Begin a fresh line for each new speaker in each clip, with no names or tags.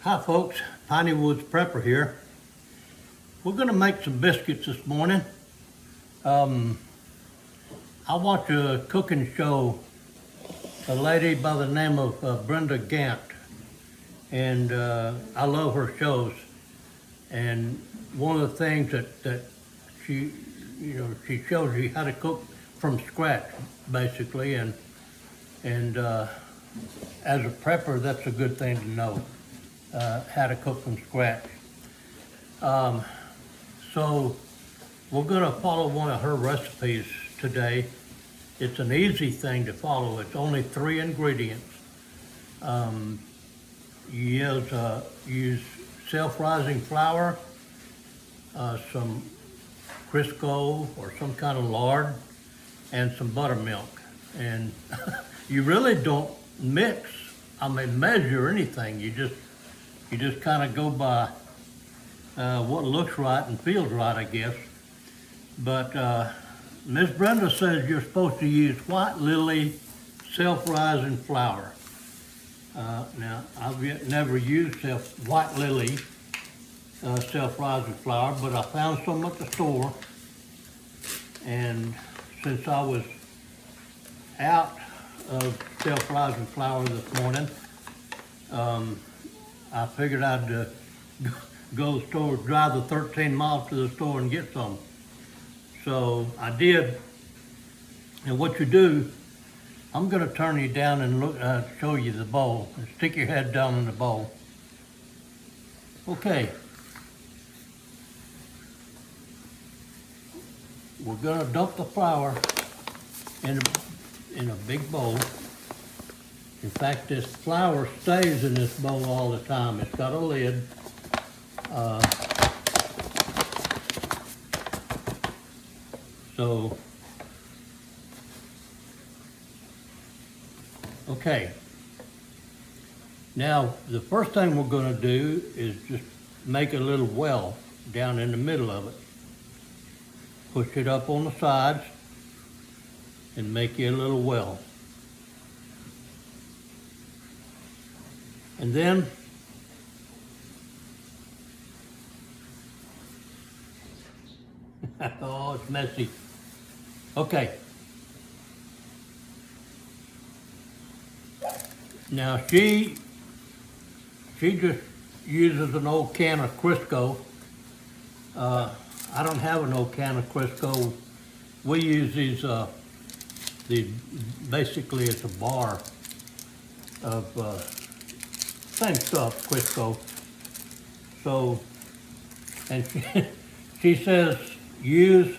Hi folks, Piney Woods Prepper here. We're gonna make some biscuits this morning. I watch a cooking show, a lady by the name of Brenda Gant, and I love her shows. And one of the things that she, she shows you how to cook from scratch, basically, and as a prepper, that's a good thing to know. How to cook from scratch. So we're gonna follow one of her recipes today. It's an easy thing to follow. It's only 3 ingredients. You use self-rising flour, some Crisco or some kind of lard, and some buttermilk. And you really don't measure anything. You just kind of go by what looks right and feels right, I guess. But Miss Brenda says you're supposed to use White Lily self-rising flour. Now, I've never used White Lily self-rising flour, but I found some at the store. And since I was out of self-rising flour this morning, I figured I'd go to the store, drive the 13 miles to the store and get some. So I did. And what you do, I'm gonna turn you down and show you the bowl. And stick your head down in the bowl. Okay. We're gonna dump the flour in a big bowl. In fact, this flour stays in this bowl all the time. It's got a lid. Okay. Now, the first thing we're going to do is just make a little well down in the middle of it. Push it up on the sides and make you a little well. And then oh, it's messy. Okay. Now she just uses an old can of Crisco. I don't have an old can of Crisco. We use these basically it's a bar of same stuff, Crisco. So, and she says use,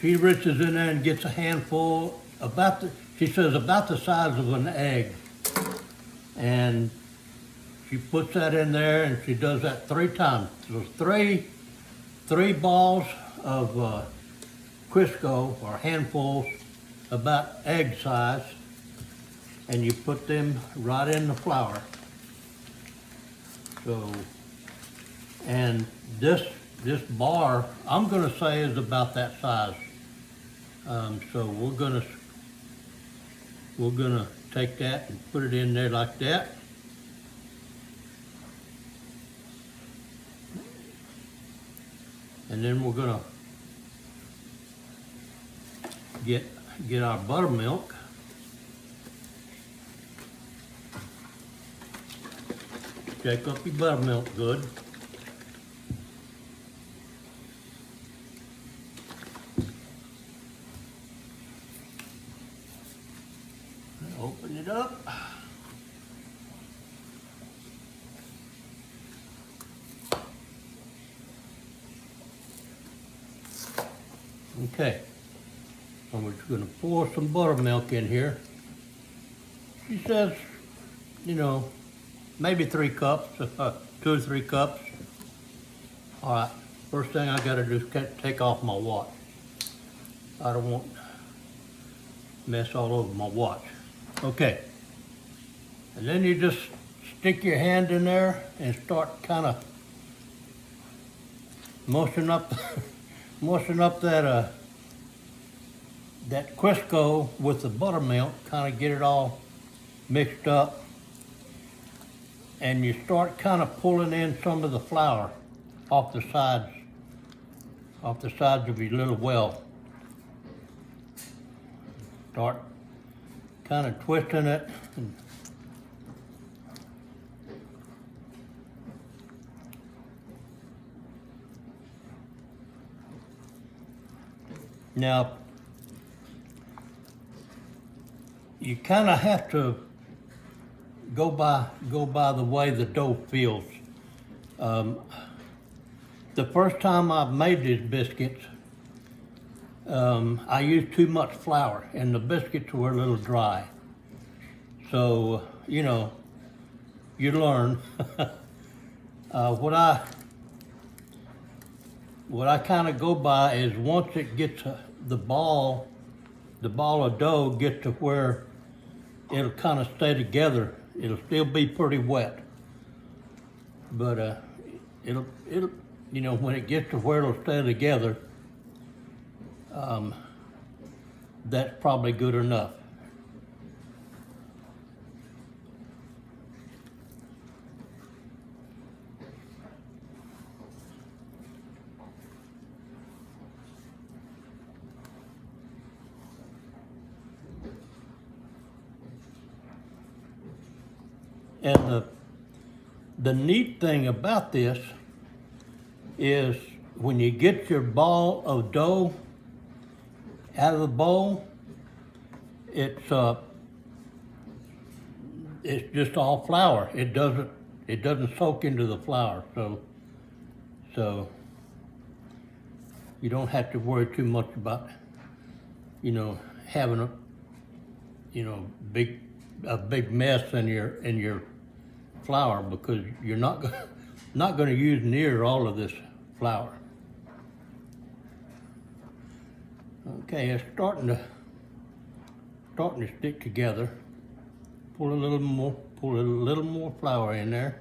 she reaches in there and gets a handful, she says about the size of an egg. And she puts that in there and she does that 3 times. So three balls of Crisco, or handfuls about egg size, and you put them right in the flour. So, and this bar, I'm gonna say is about that size. So we're gonna take that and put it in there like that. And then we're gonna get our buttermilk. Shake up your buttermilk good. Open it up. Okay. And we're just going to pour some buttermilk in here. She says, maybe 3 cups, 2 or 3 cups. All right, first thing I got to do is take off my watch. I don't want mess all over my watch. Okay, and then you just stick your hand in there and start kind of moisten up that Crisco with the buttermilk, kind of get it all mixed up. and you start kind of pulling in some of the flour off the sides of your little well. Start kind of twisting it. Now, you kind of have to go by the way the dough feels. The first time I made these biscuits, I used too much flour, and the biscuits were a little dry. So, you know, you learn. What I kind of go by is once it gets the ball of dough gets to where it'll kind of stay together. It'll still be pretty wet, but it'll you know, when it gets to where it'll stay together, that's probably good enough. And the neat thing about this is when you get your ball of dough out of the bowl, it's just all flour. It doesn't soak into the flour, so you don't have to worry too much about, you know, having a, you know, a big mess in your flour, because you're not going to use near all of this flour. Okay, it's starting to stick together. Pull a little more flour in there.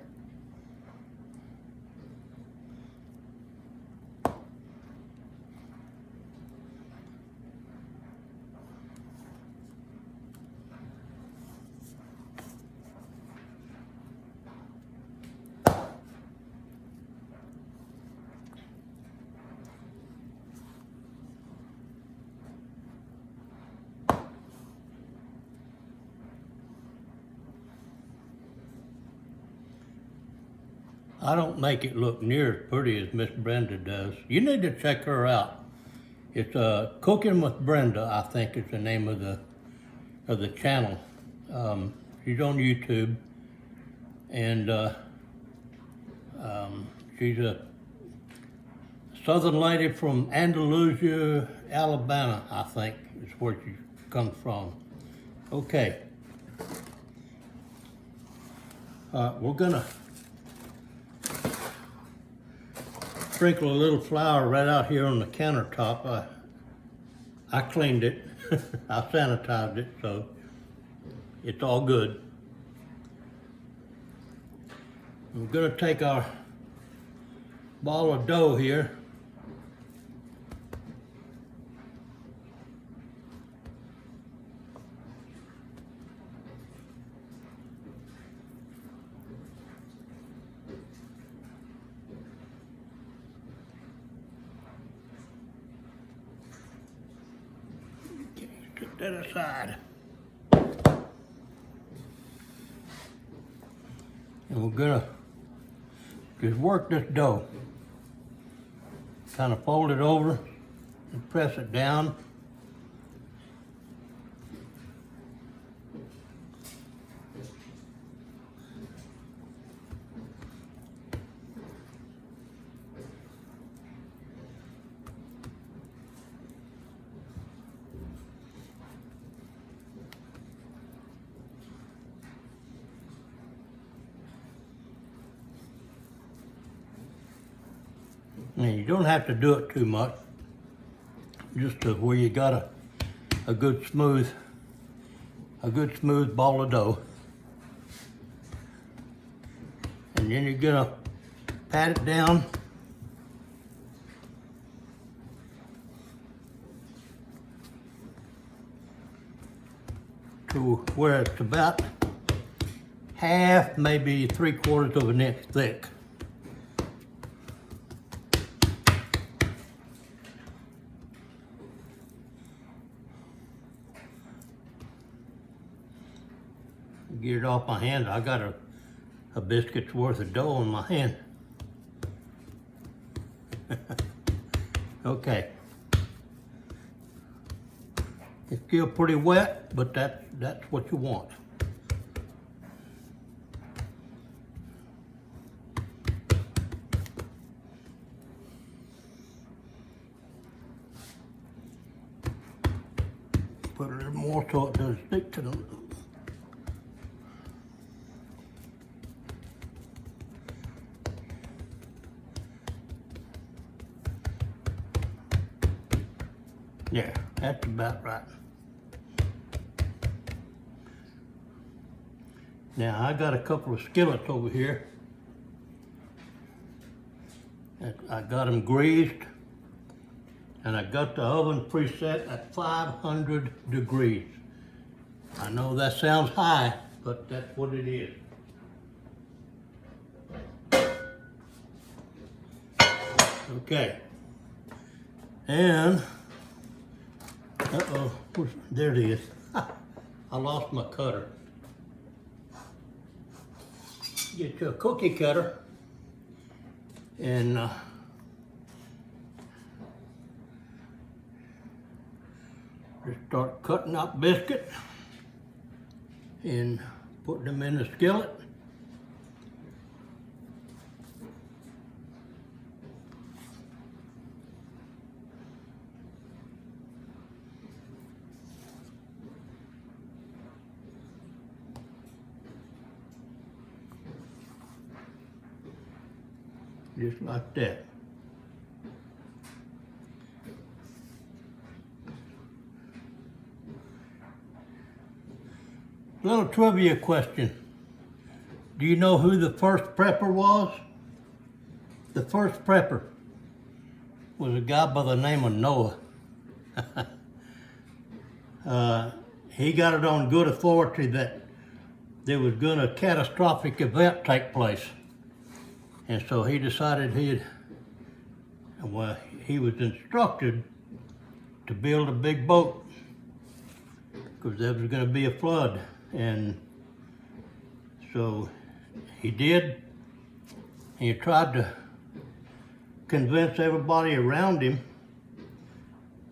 I don't make it look near as pretty as Miss Brenda does. You need to check her out. It's Cooking with Brenda, I think is the name of the channel. She's on YouTube, and she's a Southern lady from Andalusia, Alabama, I think is where she comes from. Okay. We're gonna sprinkle a little flour right out here on the countertop. I cleaned it. I sanitized it, so it's all good. We're gonna take our ball of dough here. Put that aside. And we're gonna just work this dough. Kind of fold it over and press it down. And you don't have to do it too much, just to where you got a good smooth ball of dough. And then you're gonna pat it down to where it's about half, maybe 3/4 of an inch thick. Get it off my hand. I got a biscuit's worth of dough in my hand. Okay. It's still pretty wet, but that's what you want. Put a little more so it doesn't stick to them. Yeah, that's about right. Now I got a couple of skillets over here. I got them greased, and I got the oven preset at 500 degrees. I know that sounds high, but that's what it is. Okay. And, there it is. I lost my cutter. Get you a cookie cutter and just start cutting up biscuit and putting them in the skillet. Just like that. Little trivia question. Do you know who the first prepper was? The first prepper was a guy by the name of Noah. He got it on good authority that there was going to a catastrophic event take place. And so he decided he was instructed to build a big boat because there was going to be a flood. And so he did. He tried to convince everybody around him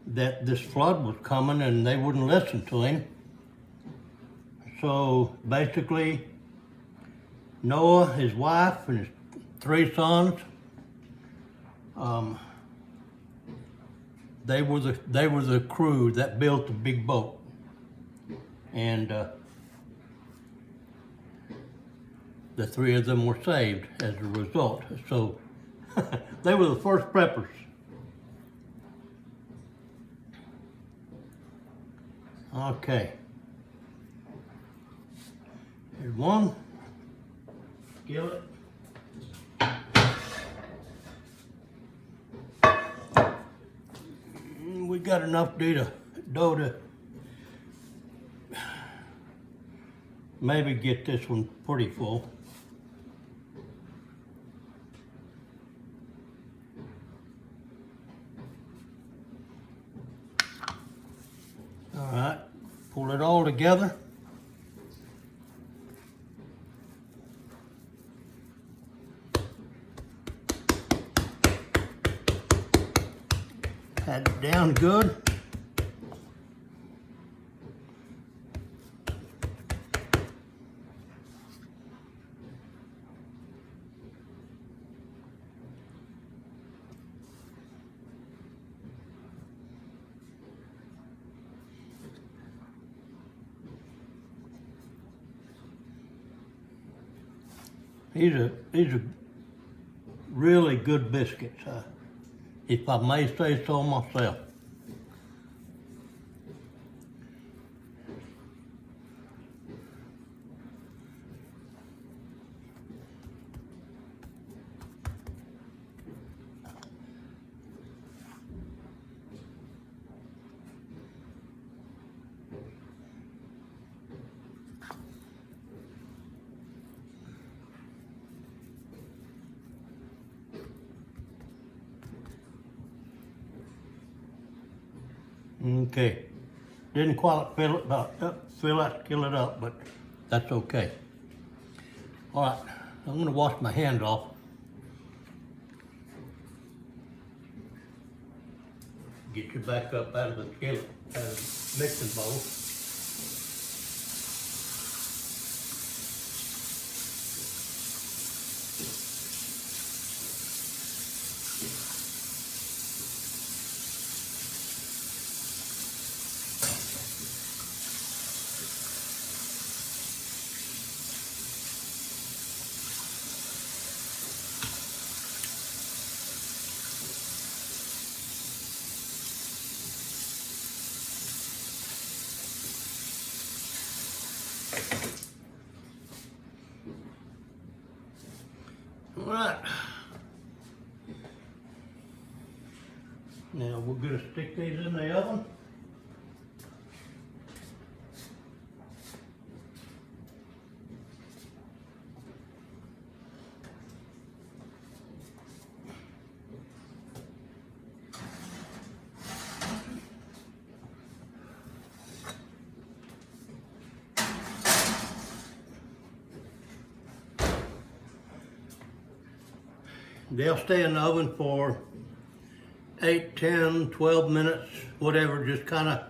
that this flood was coming and they wouldn't listen to him. So basically, Noah, his wife, and his 3 sons, they were the crew that built the big boat, and the 3 of them were saved as a result. So they were the first preppers. Okay, here's one skillet. We got enough dough to maybe get this one pretty full. All right, pull it all together. Pat it down good. These are really good biscuits, if I may say so myself. Okay. Didn't quite fill it up, but that's okay. All right, I'm gonna wash my hands off. Get you back up out of the skillet, out of the mixing bowl. All right. Now we're gonna stick these in the oven. They'll stay in the oven for 8, 10, 12 minutes, whatever. Just kind of,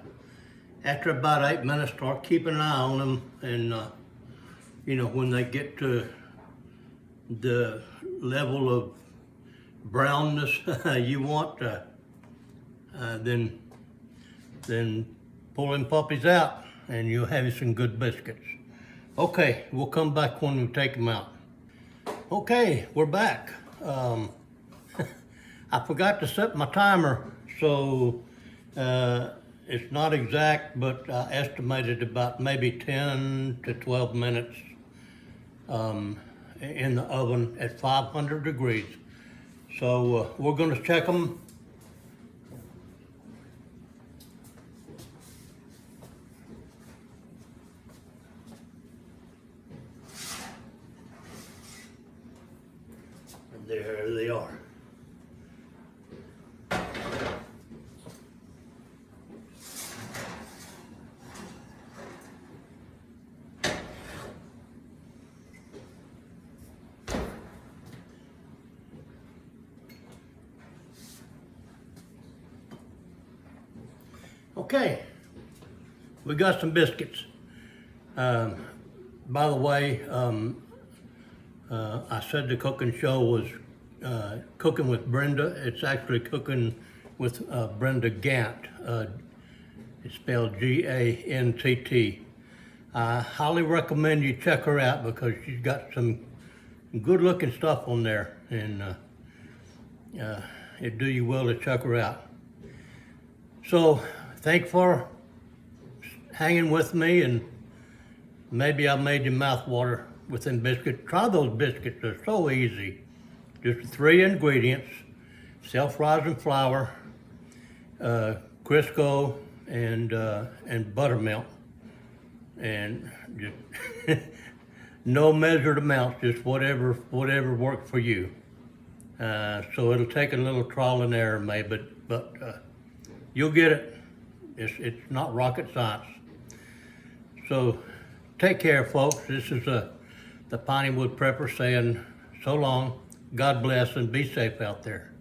after about 8 minutes, start keeping an eye on them. And, you know, when they get to the level of brownness you want, then pull them puppies out and you'll have you some good biscuits. Okay, we'll come back when we take them out. Okay, we're back. I forgot to set my timer, so it's not exact, but I estimated about maybe 10 to 12 minutes in the oven at 500 degrees. So we're going to check them. There they are. Okay, we got some biscuits. By the way, I said the cooking show was Cooking with Brenda. It's actually Cooking with Brenda Gant. It's spelled G-A-N-T-T. I highly recommend you check her out because she's got some good looking stuff on there, and it'd do you well to check her out. So thanks for hanging with me, and maybe I made your mouth water with them biscuits. Try those biscuits, they're so easy. Just 3 ingredients: self-rising flour, Crisco, and buttermilk. And just no measured amounts, just whatever works for you. So it'll take a little trial and error maybe, but you'll get it. It's not rocket science. So take care, folks. This is the Piney Wood Prepper saying so long, God bless, and be safe out there.